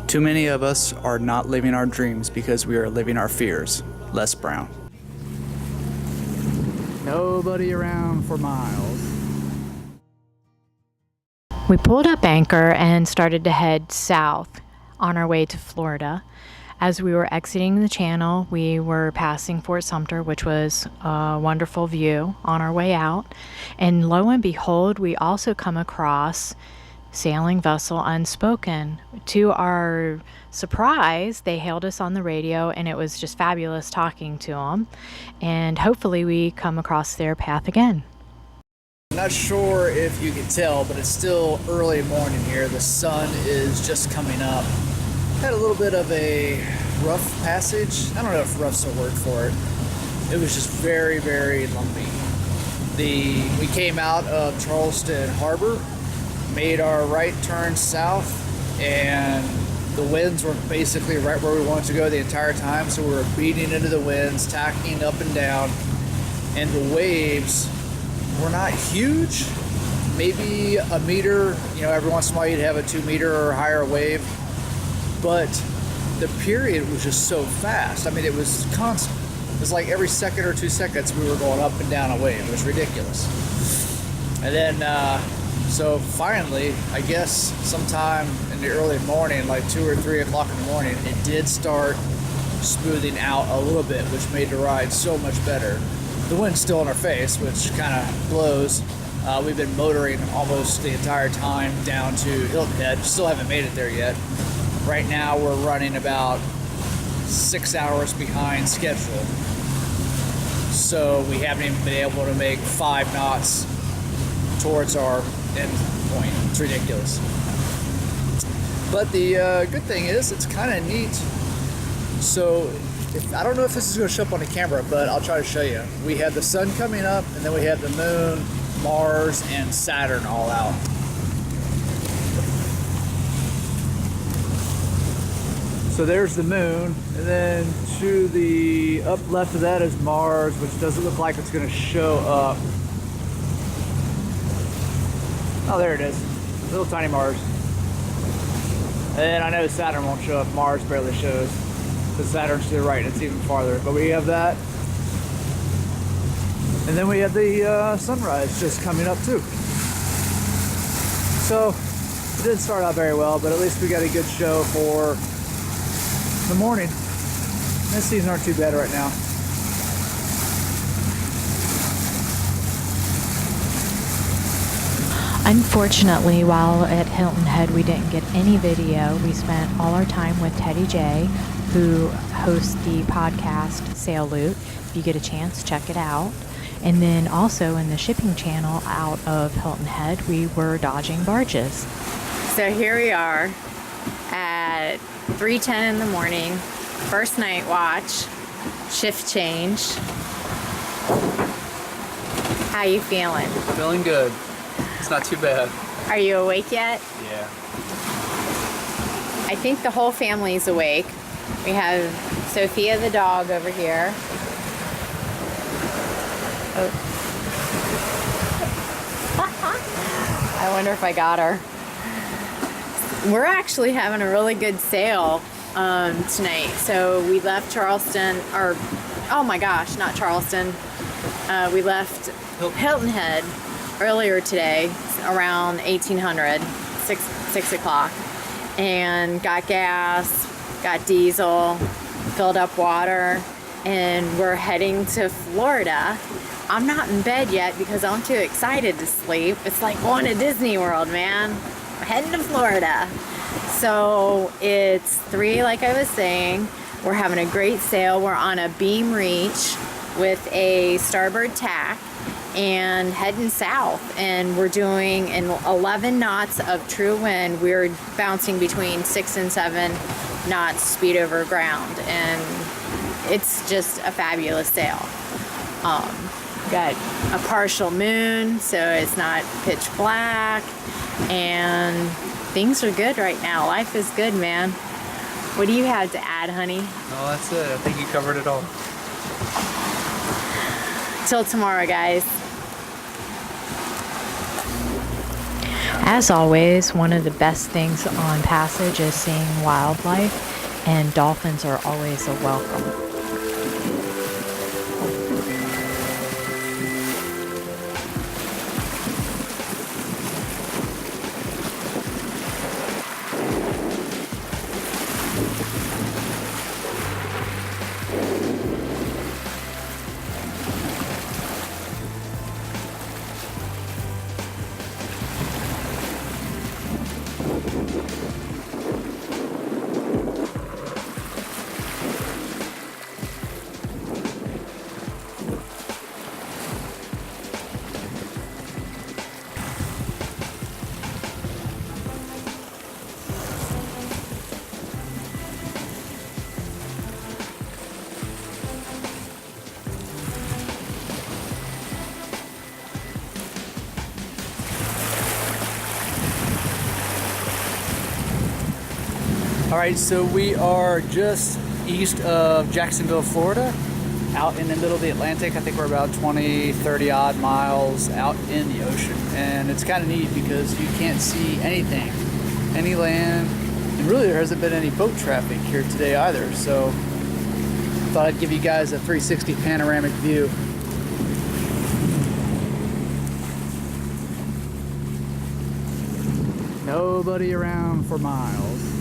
Too many of us are not living our dreams because we are living our fears. Les Brown. Nobody around for miles. We pulled up anchor and started to head south on our way to Florida. As we were exiting the channel, we were passing Fort Sumter, which was a wonderful view on our way out. And lo and behold, we also come across sailing vessel Unspoken. To our surprise, they hailed us on the radio, and it was just fabulous talking to them. And hopefully we come across their path again. I'm not sure if you can tell, but it's still early morning here. The sun is just coming up. Had a little bit of a rough passage. I don't know if rough's a word for it. It was just very, very lumpy. We came out of Charleston Harbor, made our right turn south, and the winds were basically right where we wanted to go the entire time. So we were beating into the winds, tacking up and down, and the waves were not huge. Maybe a meter, every once in a while you'd have a 2 meter or higher wave. But the period was just so fast. I mean, it was constant. It was like every second or 2 seconds we were going up and down a wave. It was ridiculous. And then, so finally, I guess sometime in the early morning, like 2 or 3 o'clock in the morning, it did start smoothing out a little bit, which made the ride so much better. The wind's still in our face, which kind of blows. We've been motoring almost the entire time down to Hilton Head. Still haven't made it there yet. Right now we're running about 6 hours behind schedule. So we haven't even been able to make 5 knots towards our end point. It's ridiculous. But the good thing is it's kind of neat. So I don't know if this is going to show up on the camera, but I'll try to show you. We have the sun coming up, and then we have the moon, Mars, and Saturn all out. So there's the moon, and then to the up left of that is Mars, which doesn't look like it's going to show up. Oh, there it is. Little tiny Mars. And I know Saturn won't show up. Mars barely shows. The Saturn's to the right, and it's even farther. But we have that. And then we have the sunrise just coming up too. So it didn't start out very well, but at least we got a good show for the morning. This season aren't too bad right now. Unfortunately, while at Hilton Head, we didn't get any video. We spent all our time with Teddy J, who hosts the podcast Sail Loot. If you get a chance, check it out. And then also in the shipping channel out of Hilton Head, we were dodging barges. So here we are at 3:10 in the morning, first night watch, shift change. How you feeling? Feeling good. It's not too bad. Are you awake yet? Yeah. I think the whole family's awake. We have Sophia the dog over here. Oh. I wonder if I got her. We're actually having a really good sail tonight. So we left Charleston, or oh my gosh, not Charleston. We left Hilton Head earlier today, around 1800, 6 o'clock, and got gas, got diesel, filled up water, and we're heading to Florida. I'm not in bed yet because I'm too excited to sleep. It's like going to Disney World, man. We're heading to Florida. So it's 3, like I was saying. We're having a great sail. We're on a beam reach with a starboard tack and heading south, and we're doing 11 knots of true wind. We're bouncing between 6 and 7 knots speed over ground, and it's just a fabulous sail. Got a partial moon, so it's not pitch black, and things are good right now. Life is good, man. What do you have to add, honey? Oh, that's it. I think you covered it all. Till tomorrow, guys. As always, one of the best things on Passage is seeing wildlife, and dolphins are always a welcome. All right, so we are just east of Jacksonville, Florida, out in the middle of the Atlantic. I think we're about 20, 30 odd miles out in the ocean. And it's kind of neat because you can't see anything, any land, and really there hasn't been any boat traffic here today either. So thought I'd give you guys a 360 panoramic view. Nobody around for miles.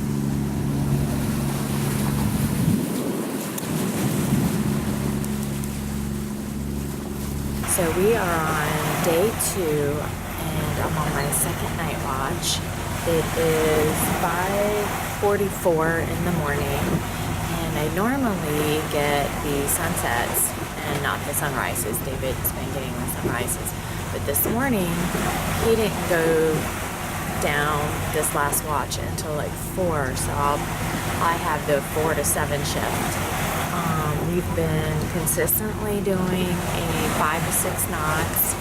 So we are on day 2, and I'm on my second night watch. It is 5:44 in the morning, and I normally get the sunsets and not the sunrises. David's been getting the sunrises, but this morning he didn't go down this last watch until like 4, so I have the 4 to 7 shift. We've been consistently doing a 5 to 6 knots,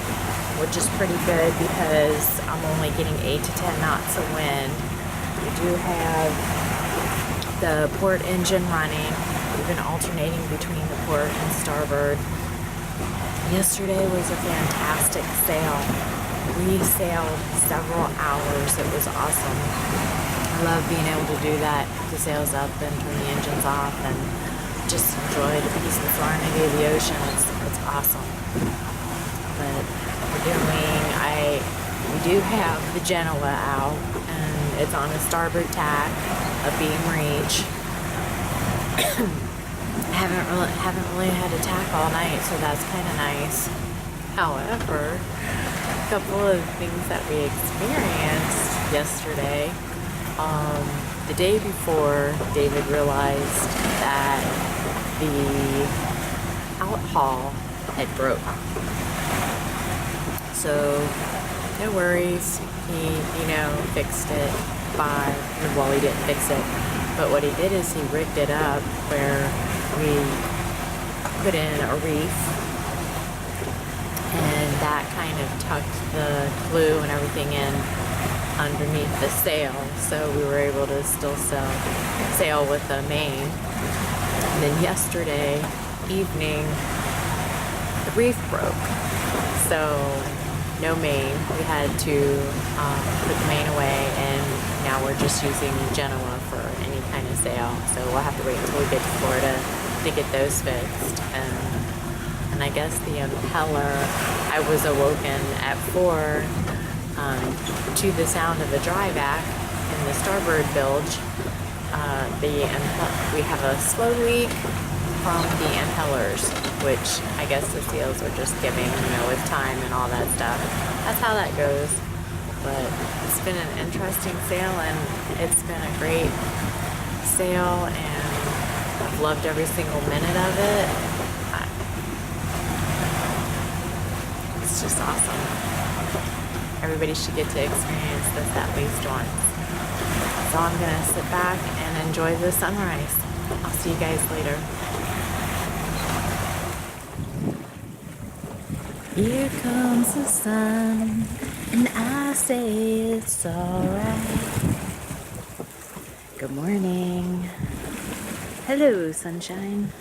which is pretty good because I'm only getting 8 to 10 knots of wind. We do have the port engine running. We've been alternating between the port and starboard. Yesterday was a fantastic sail. We sailed several hours. It was awesome. I love being able to do that. The sails up and turn the engines off and just enjoy the peace and serenity of the ocean. It's awesome. But we do have the Genoa out, and it's on a starboard tack, a beam reach. haven't really had a tack all night, so that's kind of nice. However, a couple of things that we experienced yesterday. The day before, David realized that the out haul had broke. So no worries, he fixed it he didn't fix it, but what he did is he rigged it up where we put in a reef, and that kind of tucked the glue and everything in underneath the sail, so we were able to still sail with the main. And then yesterday evening, the reef broke, so no main. We had to put the main away, and now we're just using Genoa for any kind of sail. So we'll have to wait until we get to Florida to get those fixed. And I guess the impeller, I was awoken at 4 to the sound of a dry back in the starboard bilge. We have a slow leak from the impellers, which I guess the seals are just giving, with time and all that stuff. That's how that goes. But it's been an interesting sail, and it's been a great sail, and I've loved every single minute of it. It's just awesome. Everybody should get to experience this at least once. So I'm going to sit back and enjoy the sunrise. I'll see you guys later. Here comes the sun, and I say it's alright. Good morning. Hello, sunshine.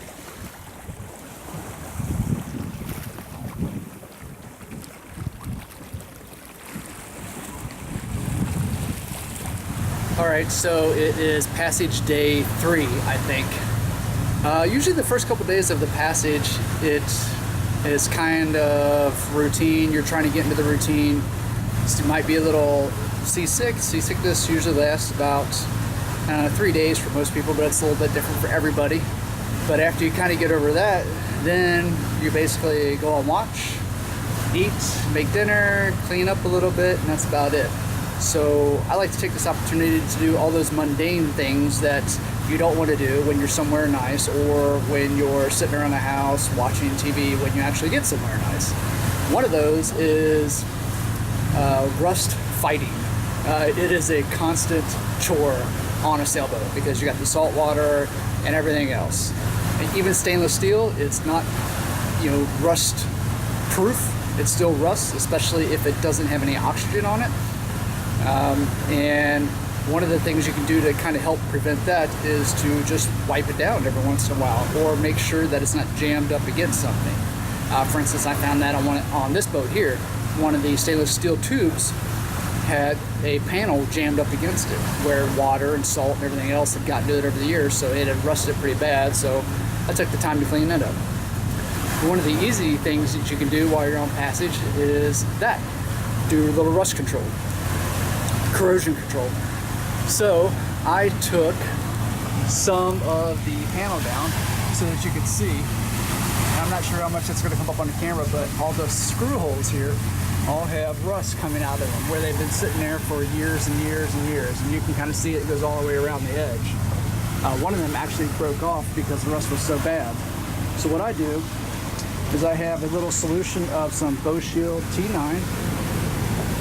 Alright, so it is passage day 3, I think. Usually the first couple days of the passage, it is kind of routine. You're trying to get into the routine. So you might be a little seasick. Seasickness usually lasts about 3 days for most people, but it's a little bit different for everybody. But after you kind of get over that, then you basically go on watch, eat, make dinner, clean up a little bit, and that's about it. So I like to take this opportunity to do all those mundane things that you don't want to do when you're somewhere nice, or when you're sitting around the house watching TV when you actually get somewhere nice. One of those is rust fighting. It is a constant chore on a sailboat because you got the salt water and everything else. And even stainless steel, it's not, rust proof. It still rusts, especially if it doesn't have any oxygen on it. And one of the things you can do to kind of help prevent that is to just wipe it down every once in a while, or make sure that it's not jammed up against something. For instance, I found that on this boat here, one of the stainless steel tubes had a panel jammed up against it, where water and salt and everything else had gotten to it over the years, so it had rusted pretty bad. So I took the time to clean that up. One of the easy things that you can do while you're on passage is do a little rust control, corrosion control. So I took some of the panel down so that you could see. And I'm not sure how much that's going to come up on the camera, but all the screw holes here all have rust coming out of them, where they've been sitting there for years and years and years, and you can kind of see it goes all the way around the edge. One of them actually broke off because the rust was so bad. So what I do is I have a little solution of some Bow Shield T9,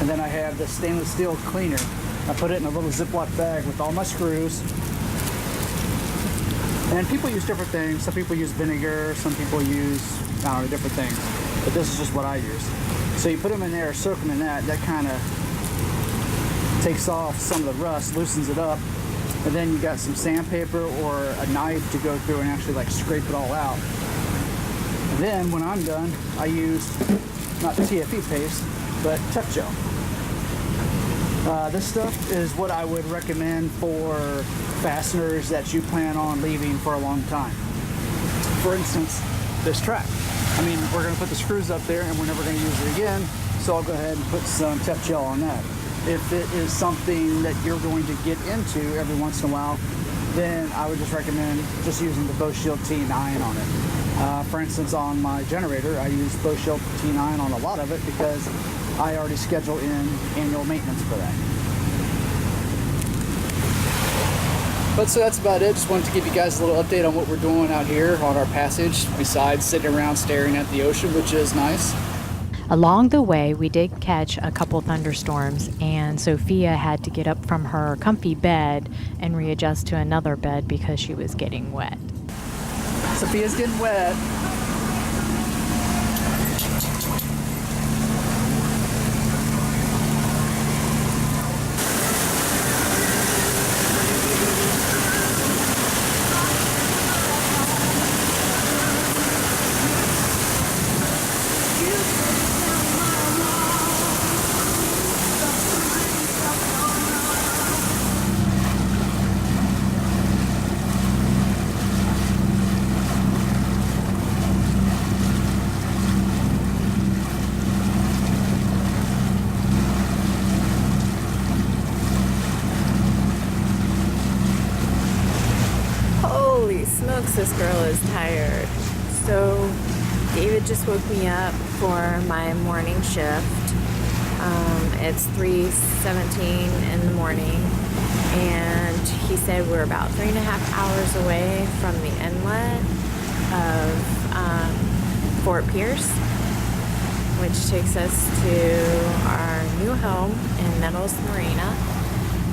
and then I have the stainless steel cleaner. I put it in a little Ziploc bag with all my screws. And people use different things. Some people use vinegar, some people use, different things. But this is just what I use. So you put them in there, soak them in that kind of takes off some of the rust, loosens it up. And then you got some sandpaper or a knife to go through and actually scrape it all out. And then when I'm done, I use not TFE paste, but Tough Gel. This stuff is what I would recommend for fasteners that you plan on leaving for a long time. For instance, this track. We're going to put the screws up there and we're never going to use it again, so I'll go ahead and put some Tough Gel on that. If it is something that you're going to get into every once in a while, then I would just recommend just using the Bow Shield T9 on it. For instance, on my generator, I use Bow Shield T9 on a lot of it because I already schedule in annual maintenance for that. But so that's about it. Just wanted to give you guys a little update on what we're doing out here on our passage, besides sitting around staring at the ocean, which is nice. Along the way, we did catch a couple thunderstorms, and Sophia had to get up from her comfy bed and readjust to another bed because she was getting wet. Sophia's getting wet. Smokes, this girl is tired. So David just woke me up for my morning shift. It's 3:17 in the morning, and he said we're about 3.5 hours away from the inlet of Fort Pierce, which takes us to our new home in Nettles Marina.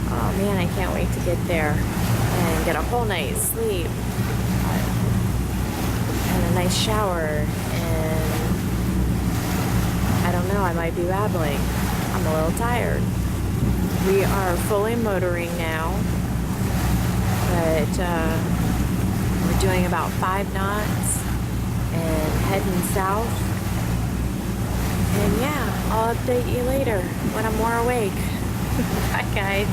Oh man, I can't wait to get there and get a whole night's sleep and a nice shower, and I don't know, I might be babbling. I'm a little tired. We are fully motoring now, but we're doing about 5 knots and heading south. And yeah, I'll update you later when I'm more awake. Bye guys.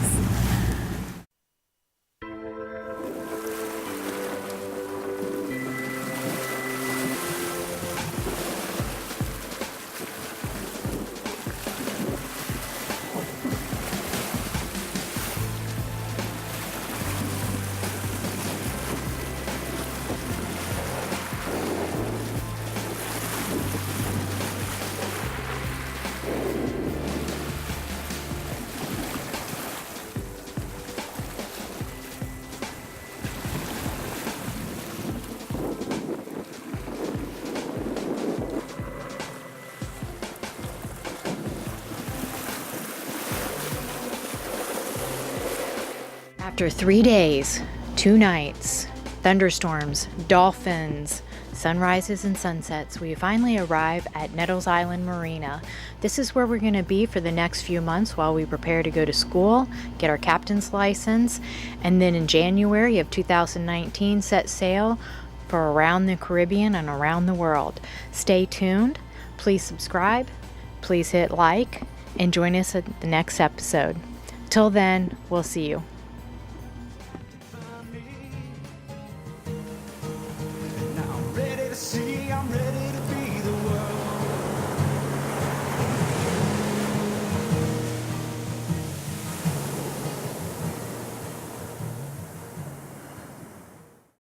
After 3 days, 2 nights, thunderstorms, dolphins, sunrises and sunsets, we finally arrive at Nettles Island Marina. This is where we're going to be for the next few months while we prepare to go to school, get our captain's license, and then in January of 2019 set sail for around the Caribbean and around the world. Stay tuned, please subscribe, please hit like, and join us at the next episode. Till then, we'll see you. I'm ready to see, I'm ready